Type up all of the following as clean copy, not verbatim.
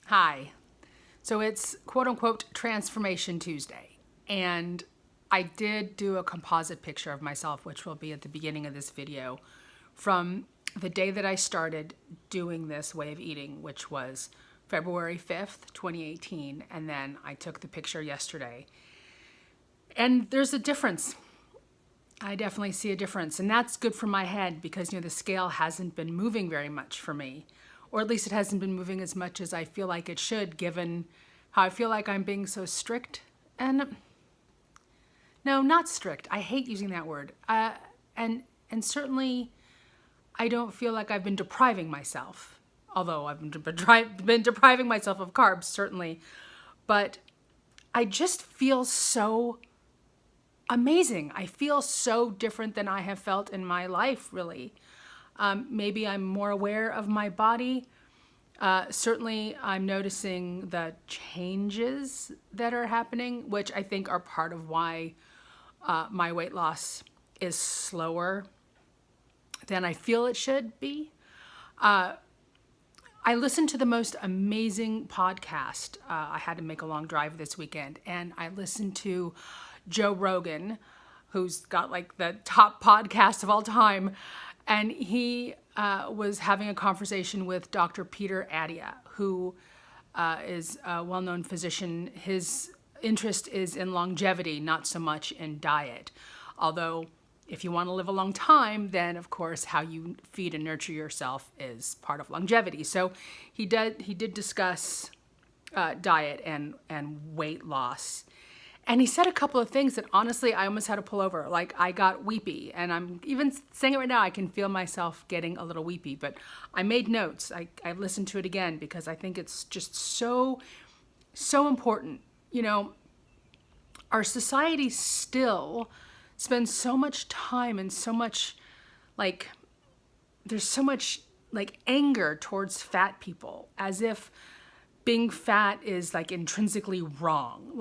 Hi. So it's quote unquote Transformation Tuesday. And I did do a composite picture of myself, which will be at the beginning of this video, from the day that I started doing this way of eating, which was February 5th, 2018. And then I took the picture yesterday. And there's a difference. I definitely see a difference. And that's good for my head because, the scale hasn't been moving very much for me. Or at least it hasn't been moving as much as I feel like it should, given how I feel like I'm being so strict. And no, not strict. I hate using that word. And certainly I don't feel like I've been depriving myself, although I've been depriving myself of carbs, certainly. But I just feel so amazing. I feel so different than I have felt in my life, really. Maybe I'm more aware of my body. Certainly, I'm noticing the changes that are happening, which I think are part of why my weight loss is slower than I feel it should be. I listened to the most amazing podcast. I had to make a long drive this weekend, and I listened to Joe Rogan, who's got like the top podcast of all time. And he was having a conversation with Dr. Peter Attia, who is a well-known physician. His interest is in longevity, not so much in diet. Although, if you want to live a long time, then of course how you feed and nurture yourself is part of longevity. So he did discuss diet and weight loss. And he said a couple of things that honestly, I almost had to pull over. Like I got weepy, and I'm even saying it right now, I can feel myself getting a little weepy, but I made notes. I listened to it again because I think it's just so important. Our society still spends so much time and so much there's so much anger towards fat people, as if being fat is intrinsically wrong.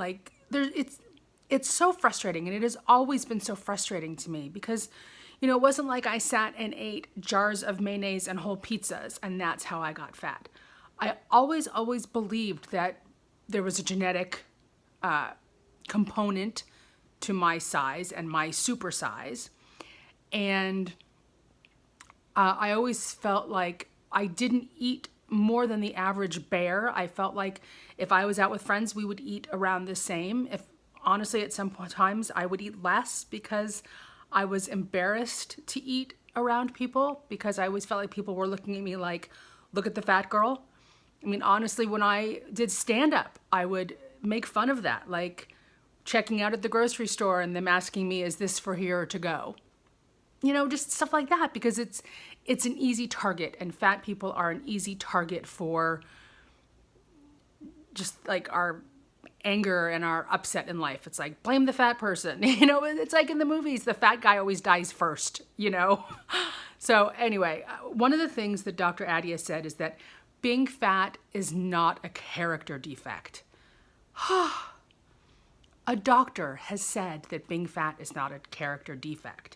It's so frustrating, and it has always been so frustrating to me because, it wasn't like I sat and ate jars of mayonnaise and whole pizzas and that's how I got fat. I always believed that there was a genetic component to my size and my super size. And I always felt like I didn't eat more than the average bear. I felt like if I was out with friends, we would eat around the same. If honestly, at some times I would eat less because I was embarrassed to eat around people, because I always felt like people were looking at me like, look at the fat girl. I mean, honestly, when I did stand up, I would make fun of that, like checking out at the grocery store and them asking me, is this for here or to go? Just stuff like that, because it's an easy target, and fat people are an easy target for just our anger and our upset in life. It's like, blame the fat person. It's like in the movies, the fat guy always dies first, So anyway, one of the things that Dr. Attia said is that being fat is not a character defect. A doctor has said that being fat is not a character defect.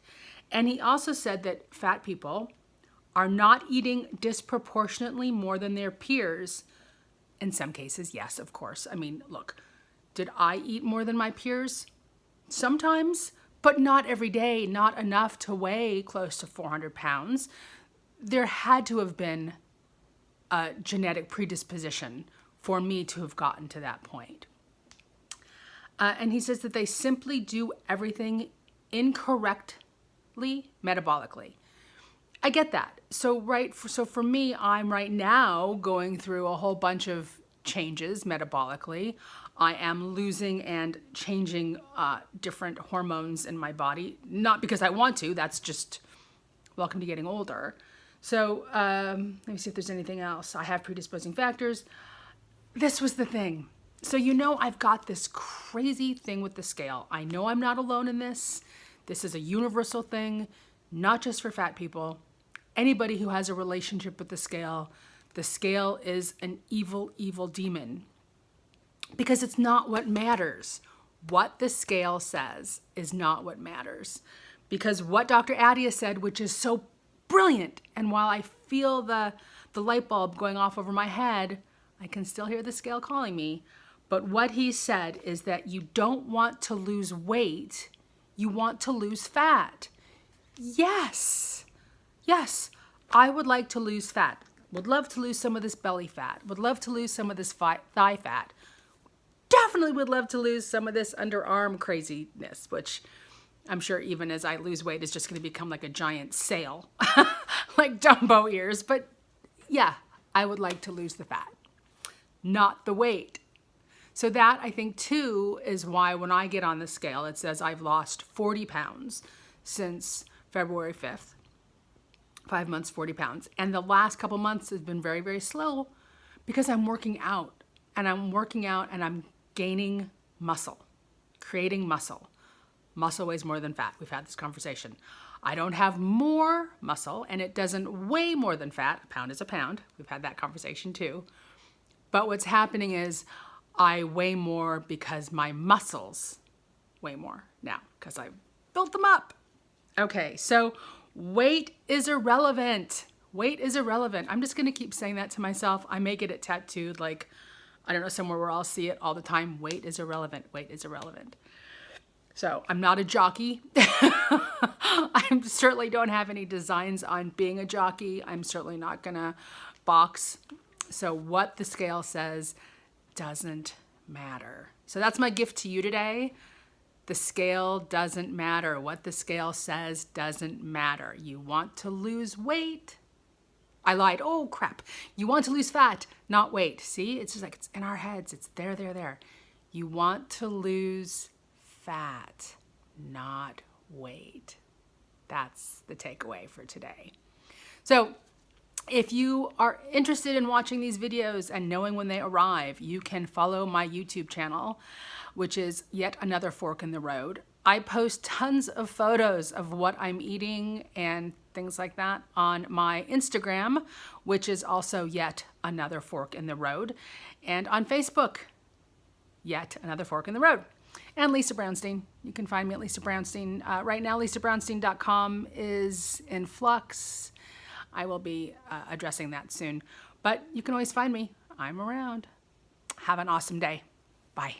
And he also said that fat people are not eating disproportionately more than their peers. In some cases, yes, of course. I mean, look, did I eat more than my peers? Sometimes, but not every day, not enough to weigh close to 400 pounds. There had to have been a genetic predisposition for me to have gotten to that point. And he says that they simply do everything incorrectly metabolically. I get that. So for me, I'm right now going through a whole bunch of changes metabolically. I am losing and changing different hormones in my body, not because I want to. That's just welcome to getting older. So let me see if there's anything else. I have predisposing factors. This was the thing. So I've got this crazy thing with the scale. I know I'm not alone in this. This is a universal thing, not just for fat people. Anybody who has a relationship with the scale is an evil, evil demon. Because it's not what matters. What the scale says is not what matters. Because what Dr. Attia said, which is so brilliant, and while I feel the light bulb going off over my head, I can still hear the scale calling me. But what he said is that you don't want to lose weight, you want to lose fat. Yes, yes, I would like to lose fat. Would love to lose some of this belly fat. Would love to lose some of this thigh fat. Definitely would love to lose some of this underarm craziness, which I'm sure even as I lose weight is just going to become like a giant sail, like Dumbo ears. But yeah, I would like to lose the fat, not the weight. So that, I think, too, is why when I get on the scale, it says I've lost 40 pounds since February 5th. 5 months, 40 pounds. And the last couple months has been very, very slow because I'm working out. And I'm working out and I'm gaining muscle, creating muscle. Muscle weighs more than fat. We've had this conversation. I don't have more muscle and it doesn't weigh more than fat. A pound is a pound. We've had that conversation too. But what's happening is I weigh more because my muscles weigh more now because I built them up. Okay, so weight is irrelevant. Weight is irrelevant. I'm just going to keep saying that to myself. I may get it tattooed like, I don't know, somewhere where I'll see it all the time. Weight is irrelevant. Weight is irrelevant. So I'm not a jockey. I certainly don't have any designs on being a jockey. I'm certainly not going to box. So what the scale says doesn't matter. So that's my gift to you today. The scale doesn't matter. What the scale says doesn't matter. You want to lose weight. I lied. Oh, crap. You want to lose fat, not weight. See, it's just like it's in our heads. It's there, there, there. You want to lose fat, not weight. That's the takeaway for today. So if you are interested in watching these videos and knowing when they arrive, you can follow my YouTube channel, which is Yet Another Fork in the Road. I post tons of photos of what I'm eating and things like that on my Instagram, which is also Yet Another Fork in the Road, and on Facebook, Yet Another Fork in the Road. And Lisa Brounstein. You can find me at Lisa Brounstein. Right now, lisabrounstein.com is in flux. I will be addressing that soon. But you can always find me. I'm around. Have an awesome day. Bye.